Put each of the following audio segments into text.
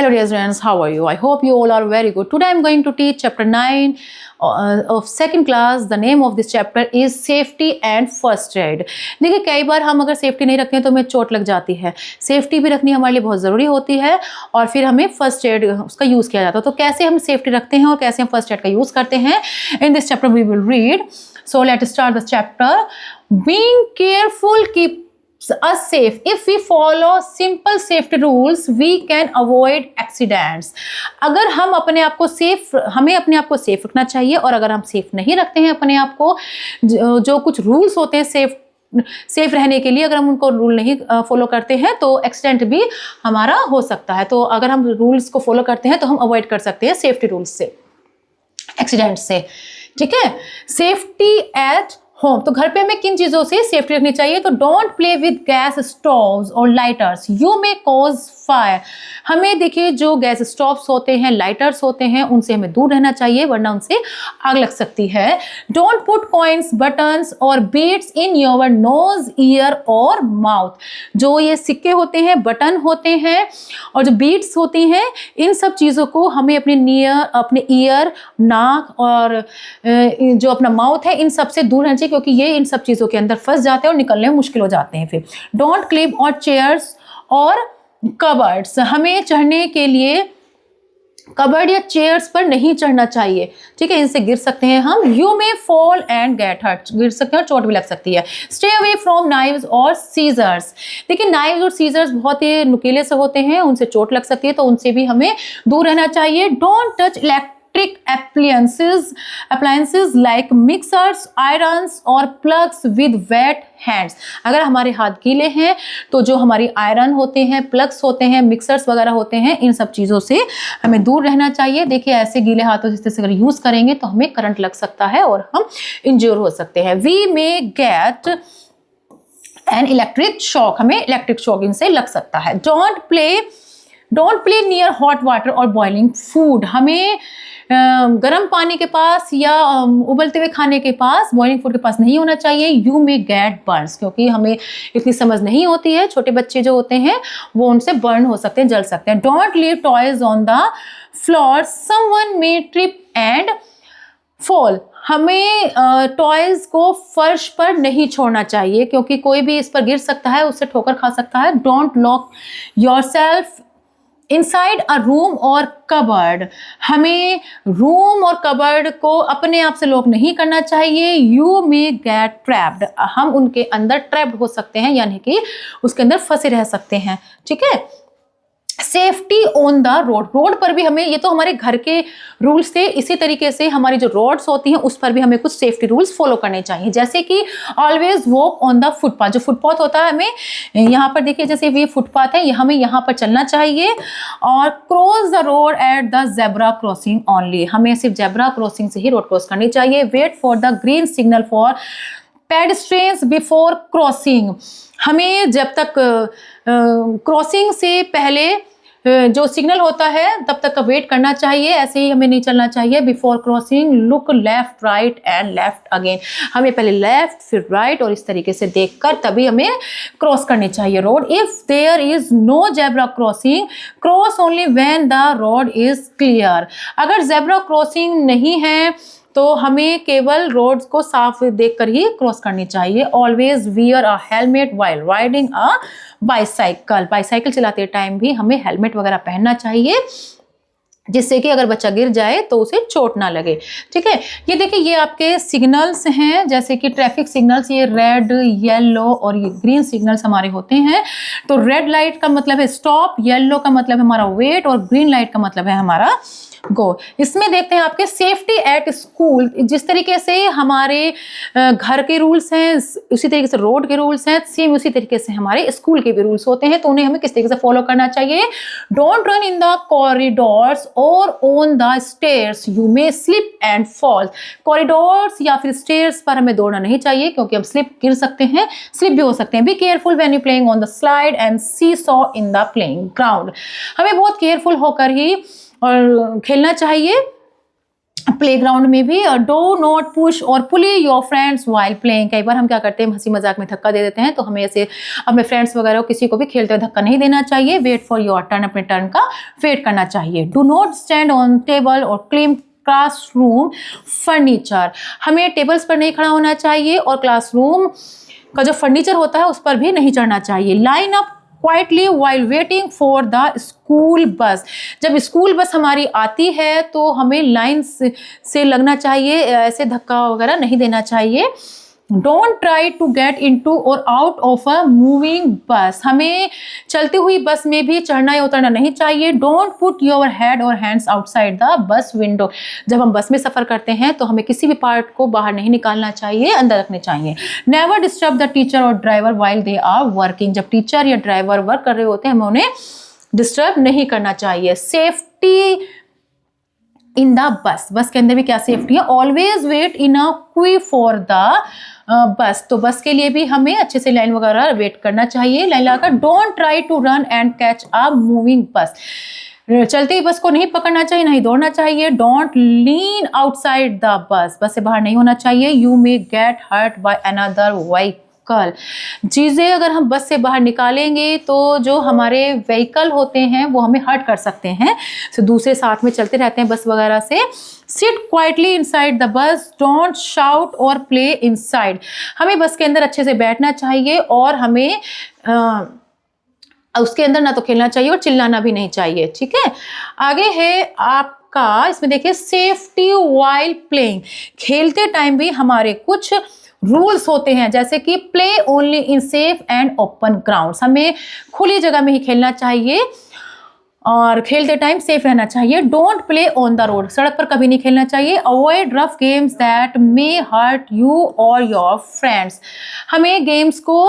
Hello dear students, how are you? I hope you all are very good. Today I am going to teach chapter 9 of second class. The name of this chapter is safety and first aid. देखिए कई बार हम अगर safety नहीं रखते हैं तो हमें चोट लग जाती है. सेफ्टी भी रखनी हमारे लिए बहुत ज़रूरी होती है और फिर हमें फर्स्ट एड उसका यूज़ किया जाता है. तो कैसे हम सेफ्टी रखते हैं और कैसे हम फर्स्ट एड का यूज़ करते हैं, in this chapter we will read. So let's start the chapter. Being careful keep us safe. If we follow simple safety rules, we can avoid accidents. अगर हम अपने आप को हमें अपने आप को सेफ रखना चाहिए और अगर हम सेफ नहीं रखते हैं अपने आप को, जो कुछ रूल्स होते हैं सेफ रहने के लिए, अगर हम उनको रूल नहीं फॉलो करते हैं तो एक्सीडेंट भी हमारा हो सकता है. तो अगर हम रूल्स को फॉलो करते हैं तो हम अवॉइड कर सकते हैं सेफ्टी रूल्स से, एक्सीडेंट से. ठीक है. सेफ्टी एट होम, तो घर पे हमें किन चीज़ों से सेफ्टी रखनी चाहिए? तो don't play with gas stoves और lighters, you may cause fire. हमें देखिए जो गैस स्टोव्स होते हैं, लाइटर्स होते हैं, उनसे हमें दूर रहना चाहिए वरना उनसे आग लग सकती है. डोंट पुट कॉइन्स, बटन्स और beads in your nose, year और माउथ. जो ये सिक्के होते हैं, बटन होते हैं और जो बीड्स होती हैं, इन सब चीज़ों को हमें अपने ईयर, नाक और जो अपना माउथ है, इन सब से दूर रहना चाहिए क्योंकि ये इन सब चीज़ों के अंदर फंस जाते हैं और निकलने में मुश्किल हो जाते हैं. फिर डोंट क्लिप और चेयर्स और कबर्ड्स, हमें चढ़ने के लिए कबर्ड या चेयर्स पर नहीं चढ़ना चाहिए. ठीक है, इनसे गिर सकते हैं हम. You may fall and get hurt, गिर सकते हैं और चोट भी लग सकती है. स्टे अवे फ्रॉम नाइव्स और सीजर्स. देखिए नाइव्स और सीजर्स बहुत ही नुकीले से होते हैं, उनसे चोट लग सकती है तो उनसे भी हमें दूर रहना चाहिए. Don't touch electric appliances like mixers, irons और plugs with wet hands. अगर हमारे हाथ गीले हैं तो जो हमारी आयरन होते हैं, प्लग्स होते हैं, मिक्सर्स वगैरह होते हैं, इन सब चीज़ों से हमें दूर रहना चाहिए. देखिए ऐसे गीले हाथों से अगर यूज़ करेंगे तो हमें करंट लग सकता है और हम इंज्योर हो सकते हैं. We may get an electric shock, हमें इलेक्ट्रिक शॉक इनसे लग सकता है. Don't play near hot water और बॉइलिंग फूड, हमें गर्म पानी के पास या उबलते हुए खाने के पास, बॉइलिंग फूड के पास नहीं होना चाहिए. यू मे गेट बर्न्स, क्योंकि हमें इतनी समझ नहीं होती है, छोटे बच्चे जो होते हैं वो उनसे बर्न हो सकते हैं, जल सकते हैं. Don't leave toys on the floor, someone may trip and fall, हमें टॉयज को फर्श पर नहीं छोड़ना चाहिए क्योंकि कोई भी इस पर गिर सकता है, उससे ठोकर खा सकता है. Don't lock yourself inside a room और कबर्ड, हमें रूम और कबर्ड को अपने आप से लॉक नहीं करना चाहिए. यू मे गेट ट्रैप्ड, हम उनके अंदर ट्रैप्ड हो सकते हैं, यानी कि उसके अंदर फंसे रह सकते हैं. ठीक है. Safety on the road, road पर भी हमें, ये तो हमारे घर के रूल्स थे, इसी तरीके से हमारी जो रोड्स होती हैं उस पर भी हमें कुछ सेफ्टी रूल्स फॉलो करने चाहिए. जैसे कि always walk on the footpath, जो फुटपाथ होता है हमें यहाँ पर देखिए जैसे ये फुटपाथ है, हमें यहाँ पर चलना चाहिए. और cross the road at the zebra crossing only, हमें सिर्फ जेब्रा क्रॉसिंग से ही रोड क्रॉस करनी चाहिए. Wait for the green signal for pedestrians before crossing, हमें जब तक क्रॉसिंग से पहले जो सिग्नल होता है तब तक का वेट करना चाहिए, ऐसे ही हमें नहीं चलना चाहिए. Before crossing look left right and left again, हमें पहले लेफ्ट फिर राइट और इस तरीके से देखकर तभी हमें क्रॉस करनी चाहिए road. If there is no zebra crossing cross only when the road is clear, अगर जेब्रा क्रॉसिंग नहीं है तो हमें केवल रोड्स को साफ देखकर ही क्रॉस करनी चाहिए. Always wear a helmet while riding a bicycle, bicycle चलाते टाइम भी हमें हेलमेट वगैरह पहनना चाहिए जिससे कि अगर बच्चा गिर जाए तो उसे चोट ना लगे. ठीक है. ये देखिए ये आपके सिग्नल्स हैं, जैसे कि ट्रैफिक सिग्नल्स, ये रेड, येलो और ये ग्रीन सिग्नल्स हमारे होते हैं. तो रेड लाइट का मतलब है स्टॉप, येलो का मतलब है हमारा वेट और ग्रीन लाइट का मतलब है हमारा गो. इसमें देखते हैं आपके सेफ्टी एट स्कूल, जिस तरीके से हमारे घर के रूल्स हैं उसी तरीके से रोड के रूल्स हैं, सेम उसी तरीके से हमारे स्कूल के भी रूल्स होते हैं, तो उन्हें हमें किस तरीके से फॉलो करना चाहिए. Don't run in the corridors और on the stairs, you may slip and fall. Corridors या फिर स्टेयर्स पर हमें दौड़ना नहीं चाहिए क्योंकि हम गिर सकते हैं, स्लिप भी हो सकते हैं. Be careful when you playing on the slide and seesaw in the playing ground, हमें बहुत केयरफुल होकर ही और खेलना चाहिए प्लेग्राउंड में भी डो नॉट पुश और पुली योर फ्रेंड्स वाइल प्लेइंग। कई बार हम क्या करते हैं, हंसी मजाक में धक्का दे देते हैं, तो हमें ऐसे अपने फ्रेंड्स वगैरह किसी को भी खेलते हुए धक्का नहीं देना चाहिए। वेट फॉर योर टर्न, अपने टर्न का वेट करना चाहिए। Do not stand on table और क्लीन क्लासरूम फर्नीचर। हमें टेबल्स पर नहीं खड़ा होना चाहिए और क्लासरूम का जो फर्नीचर होता है उस पर भी नहीं चढ़ना चाहिए। Line up quietly while waiting for the school bus. जब स्कूल बस हमारी आती है तो हमें लाइन से लगना चाहिए, ऐसे धक्का वगैरह नहीं देना चाहिए। Don't try to get into और out of a moving bus. हमें चलती हुई बस में भी चढ़ना या उतरना नहीं चाहिए। डोंट पुट योर हेड और hands outside the bus window. जब हम बस में सफर करते हैं तो हमें किसी भी पार्ट को बाहर नहीं निकालना चाहिए, अंदर रखने चाहिए। नेवर डिस्टर्ब द टीचर और driver while they are working. जब टीचर या ड्राइवर वर्क कर रहे होते हैं हमें उन्हें डिस्टर्ब नहीं करना चाहिए। Safety in the bus. बस के अंदर भी क्या सेफ्टी है? Always wait in a queue for the bus. तो बस के लिए भी हमें अच्छे से लाइन वगैरह वेट करना चाहिए, लाइन लगाकर। Don't try to run and catch a moving bus. चलती बस को नहीं पकड़ना चाहिए, नहीं दौड़ना चाहिए। Don't lean outside the bus. बस से बाहर नहीं होना चाहिए। You may get hurt by another vehicle. चीज़ें अगर हम बस से बाहर निकालेंगे तो जो हमारे व्हीकल होते हैं वो हमें हर्ट कर सकते हैं। तो दूसरे साथ में चलते रहते हैं बस वगैरह से। Sit quietly inside the bus. Don't shout और प्ले इनसाइड। हमें बस के अंदर अच्छे से बैठना चाहिए और हमें उसके अंदर ना तो खेलना चाहिए और चिल्लाना भी नहीं चाहिए। ठीक है, आगे है आपका, इसमें देखिए सेफ्टी वाइल प्लेइंग। खेलते टाइम भी हमारे कुछ रूल्स होते हैं, जैसे कि play only in safe and open grounds. हमें खुली जगह में ही खेलना चाहिए और खेलते टाइम सेफ रहना चाहिए। Don't play on the road. सड़क पर कभी नहीं खेलना चाहिए। Avoid rough games that may hurt you और योर फ्रेंड्स। हमें गेम्स को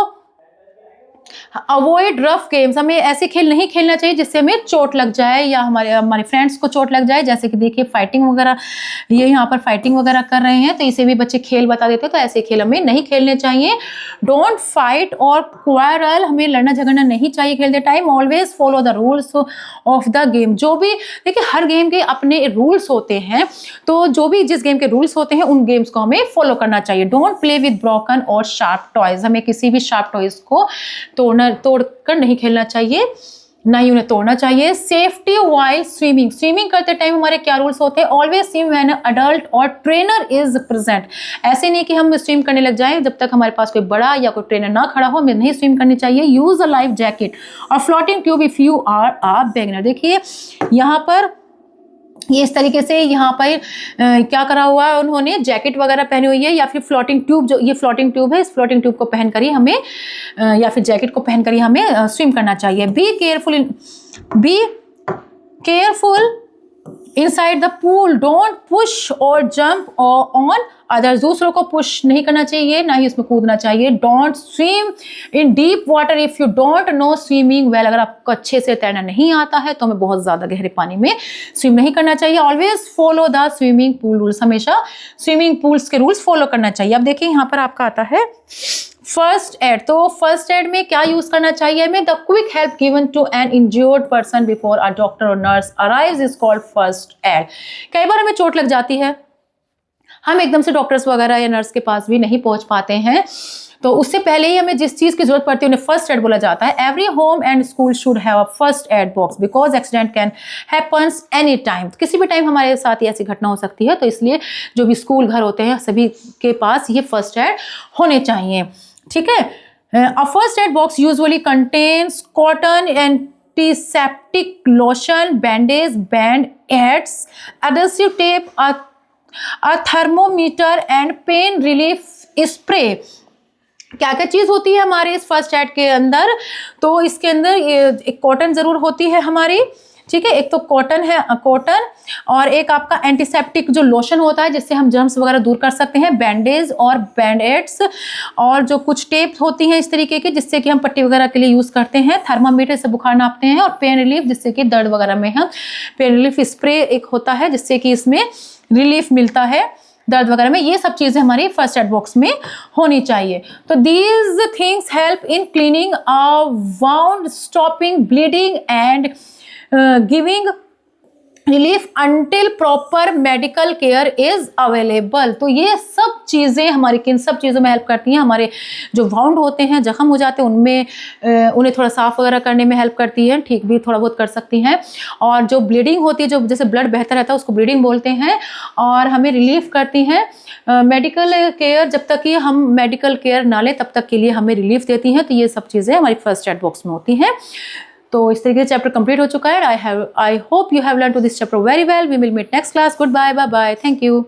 अवॉइड रफ गेम्स, हमें ऐसे खेल नहीं खेलना चाहिए जिससे हमें चोट लग जाए या हमारे फ्रेंड्स को चोट लग जाए। जैसे कि देखिए फाइटिंग वगैरह, ये यहाँ पर फाइटिंग वगैरह कर रहे हैं तो इसे भी बच्चे खेल बता देते हैं, तो ऐसे खेल हमें नहीं खेलने चाहिए। डोंट फाइट और क्वारल। हमें लड़ना झगड़ना नहीं चाहिए खेलते time. Always follow the rules of the game. जो भी देखिए हर गेम के अपने रूल्स होते हैं, तो जो भी जिस गेम के रूल्स होते हैं उन गेम्स को हमें फॉलो करना चाहिए। डोंट प्ले विद ब्रोकन और शार्प टॉयज। हमें किसी भी शार्प टॉयज को तोड़कर नहीं खेलना चाहिए, ना ही उन्हें तोड़ना चाहिए। Safety while swimming. स्विमिंग करते टाइम हमारे क्या रूल्स होते हैं? ऑलवेज स्विम व्हेन अडल्ट और ट्रेनर इज प्रेजेंट। ऐसे नहीं कि हम स्विम करने लग जाएं जब तक हमारे पास कोई बड़ा या कोई ट्रेनर ना खड़ा हो, हमें नहीं स्विम करनी चाहिए। यूज अ लाइफ जैकेट और floating tube if you are a beginner. देखिए यहाँ पर ये इस तरीके से यहाँ पर क्या करा हुआ है, उन्होंने जैकेट वगैरह पहनी हुई है या फिर फ्लोटिंग ट्यूब, जो ये फ्लोटिंग ट्यूब है, इस फ्लोटिंग ट्यूब को पहनकर ही हमें या फिर जैकेट को पहनकर ही हमें स्विम करना चाहिए। Be careful inside the pool. Don't push और जंप ऑन अदर्स। दूसरों को पुश नहीं करना चाहिए, ना ही उसमें कूदना चाहिए। Don't swim in deep water if you don't know swimming well. अगर आपको अच्छे से तैरना नहीं आता है तो हमें बहुत ज्यादा गहरे पानी में स्विम नहीं करना चाहिए। Always follow the swimming pool rules. हमेशा स्विमिंग पूल्स के रूल्स फॉलो करना चाहिए। अब देखिए यहाँ पर आपका आता है फर्स्ट एड। तो फर्स्ट एड में क्या यूज करना चाहिए हमें? The quick help given to an injured person before a doctor और nurse arrives is called first aid. कई बार हमें चोट लग जाती है, हम एकदम से डॉक्टर्स वगैरह या नर्स के पास भी नहीं पहुंच पाते हैं, तो उससे पहले ही हमें जिस चीज की जरूरत पड़ती है उन्हें फर्स्ट एड बोला जाता है। Every home and school should have a first aid box because accident can happens any time. किसी भी टाइम हमारे साथ ही ऐसी घटना हो सकती है, तो इसलिए जो भी स्कूल घर होते हैं सभी के पास ये फर्स्ट एड होने चाहिए। ठीक है, a first aid box usually contains cotton, antiseptic lotion, bandage, band aids, adhesive tape, a thermometer and pain relief spray. क्या क्या चीज होती है हमारे इस फर्स्ट एड के अंदर? तो इसके अंदर एक कॉटन जरूर होती है हमारी, ठीक है, एक तो कॉटन है, कॉटन, और एक आपका एंटीसेप्टिक जो लोशन होता है जिससे हम जर्म्स वगैरह दूर कर सकते हैं, बैंडेज और बैंडेड्स, और जो कुछ टेप होती हैं इस तरीके की जिससे कि हम पट्टी वगैरह के लिए यूज करते हैं, थर्मामीटर से बुखार नापते हैं, और पेन रिलीफ जिससे कि दर्द वगैरह में हम पेन रिलीफ स्प्रे एक होता है जिससे कि इसमें रिलीफ मिलता है दर्द वगैरह में। ये सब चीजें हमारी फर्स्ट एड बॉक्स में होनी चाहिए। तो these things help in cleaning a wound, stopping bleeding and giving relief until proper medical care is available. तो ये सब चीज़ें हमारी किन सब चीज़ों में हेल्प करती हैं? हमारे जो वाउंड होते हैं, जख्म हो जाते हैं, उनमें उन्हें थोड़ा साफ वगैरह करने में हेल्प करती है, ठीक भी थोड़ा बहुत कर सकती हैं। और जो ब्लीडिंग होती है, जो जैसे ब्लड बहता रहता है, उसको ब्लीडिंग बोलते हैं, और हमें रिलीफ करती हैं। मेडिकल केयर, जब तक कि हम मेडिकल केयर ना लें तब तक के लिए हमें रिलीफ देती हैं। तो ये सब चीज़ें हमारी फर्स्ट एड बॉक्स में होती हैं। तो इस तरीके से चैप्टर कंप्लीट हो चुका है। I hope you have learn to this chapter very well. We will meet next class. Goodbye, bye bye, thank you.